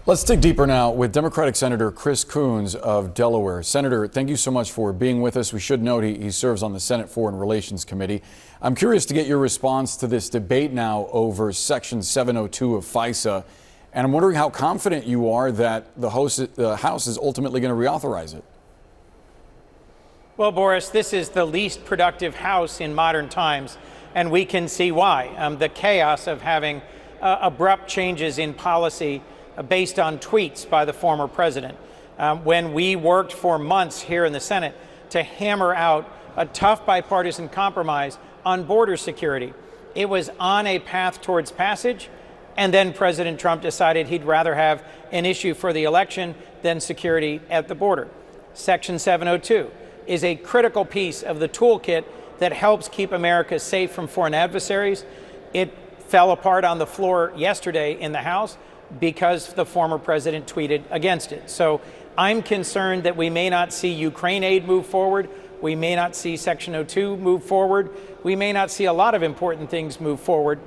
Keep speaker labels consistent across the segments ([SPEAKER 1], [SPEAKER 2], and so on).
[SPEAKER 1] Let's dig deeper now with Democratic Senator Chris Coons of Delaware. Senator, thank you so much for being with us. We should note he serves on the Senate Foreign Relations Committee. I'm curious to get your response to this debate now over Section 702 of FISA. And I'm wondering how confident you are that the House is ultimately going to reauthorize it.
[SPEAKER 2] Well, Boris, this is the least productive House in modern times, and we can see why. The chaos of having abrupt changes in policy based on tweets by the former president. When we worked for months here in the Senate to hammer out a tough bipartisan compromise on border security, it was on a path towards passage, and then President Trump decided he'd rather have an issue for the election than security at the border. Section 702 is a critical piece of the toolkit that helps keep America safe from foreign adversaries. It fell apart on the floor yesterday in the House because the former president tweeted against it. So I'm concerned that we may not see Ukraine aid move forward. We may not see Section 02 move forward. We may not see a lot of important things move forward.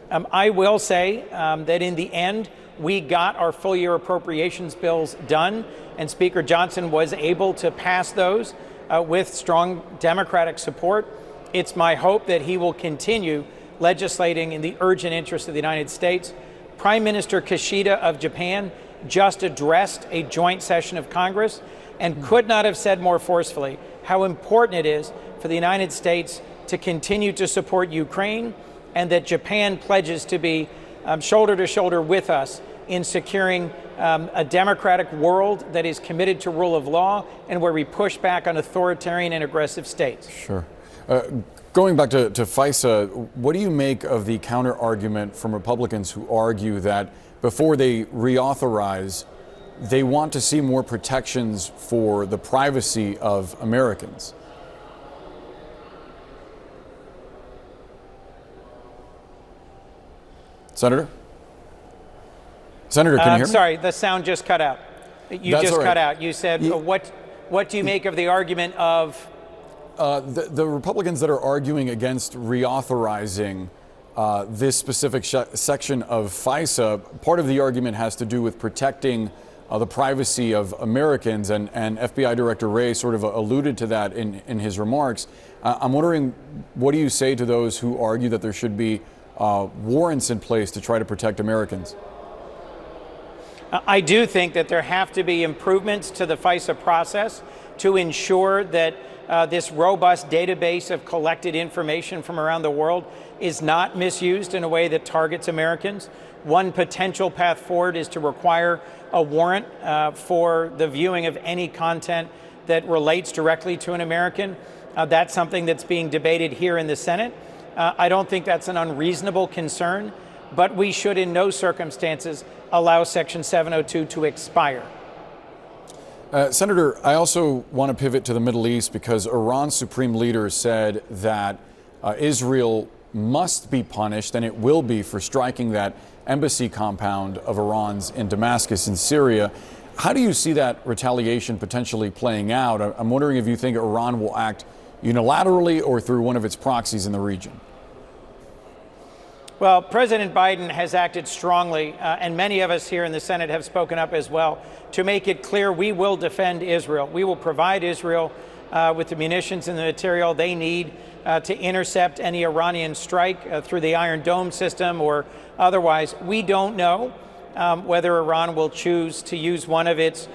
[SPEAKER 2] I will say that in the end, we got our full year appropriations bills done, and Speaker Johnson was able to pass those with strong Democratic support. It's my hope that he will continue legislating in the urgent interest of the United States. Prime Minister Kishida of Japan just addressed a joint session of Congress and could not have said more forcefully how important it is for the United States to continue to support Ukraine, and that Japan pledges to be shoulder to shoulder with us in securing a democratic world that is committed to rule of law and where we push back on authoritarian and aggressive states.
[SPEAKER 1] Sure. Going back to FISA, what do you make of the counter argument from Republicans who argue that before they reauthorize, they want to see more protections for the privacy of Americans? Senator? Senator, can you hear me?
[SPEAKER 2] Sorry, the sound just cut out. You
[SPEAKER 1] That's
[SPEAKER 2] just
[SPEAKER 1] all right.
[SPEAKER 2] cut out. You said, what do you make of the argument of?
[SPEAKER 1] The Republicans that are arguing against reauthorizing this specific section of FISA, part of the argument has to do with protecting the privacy of Americans, and FBI Director Wray sort of alluded to that in his remarks. I'm wondering, what do you say to those who argue that there should be warrants in place to try to protect Americans?
[SPEAKER 2] I do think that there have to be improvements to the FISA process to ensure that this robust database of collected information from around the world is not misused in a way that targets Americans. One potential path forward is to require a warrant for the viewing of any content that relates directly to an American. That's something that's being debated here in the Senate. I don't think that's an unreasonable concern, but we should in no circumstances allow Section 702 to expire.
[SPEAKER 1] Senator, I also want to pivot to the Middle East because Iran's supreme leader said that Israel must be punished, and it will be, for striking that embassy compound of Iran's in Damascus in Syria. How do you see that retaliation potentially playing out? I'm wondering if you think Iran will act unilaterally or through one of its proxies in the region.
[SPEAKER 2] Well, President Biden has acted strongly, and many of us here in the Senate have spoken up as well, to make it clear we will defend Israel. We will provide Israel with the munitions and the material they need to intercept any Iranian strike through the Iron Dome system or otherwise. We don't know whether Iran will choose to use one of its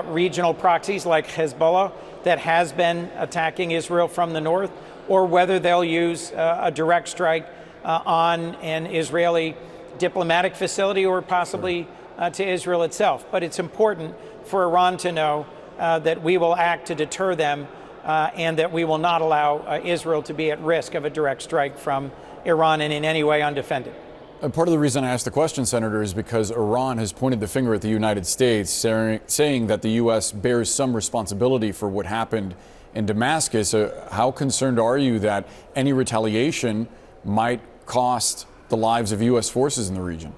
[SPEAKER 2] regional proxies like Hezbollah that has been attacking Israel from the north, or whether they'll use a direct strike on an Israeli diplomatic facility or possibly to Israel itself. But it's important for Iran to know that we will act to deter them and that we will not allow Israel to be at risk of a direct strike from Iran and in any way undefended.
[SPEAKER 1] Part of the reason I asked the question, Senator, is because Iran has pointed the finger at the United States, saying that the U.S. bears some responsibility for what happened in Damascus. How concerned are you that any retaliation might cost the lives of U.S. forces in the region?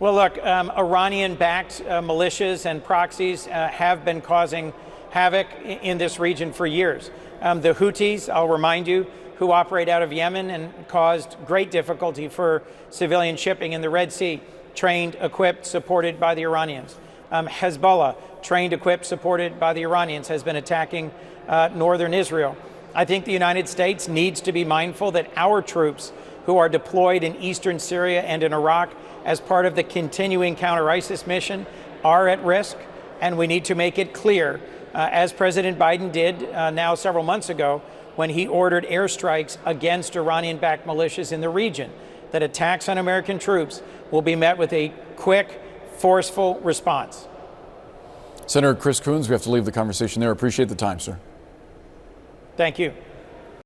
[SPEAKER 2] Well, look, Iranian-backed militias and proxies have been causing havoc in this region for years. The Houthis, I'll remind you, who operate out of Yemen and caused great difficulty for civilian shipping in the Red Sea, trained, equipped, supported by the Iranians. Hezbollah, trained, equipped, supported by the Iranians, has been attacking northern Israel. I think the United States needs to be mindful that our troops who are deployed in eastern Syria and in Iraq as part of the continuing counter-ISIS mission are at risk, and we need to make it clear, as President Biden did now several months ago when he ordered airstrikes against Iranian-backed militias in the region, that attacks on American troops will be met with a quick, forceful response.
[SPEAKER 1] Senator Chris Coons, we have to leave the conversation there. Appreciate the time, sir.
[SPEAKER 2] Thank you.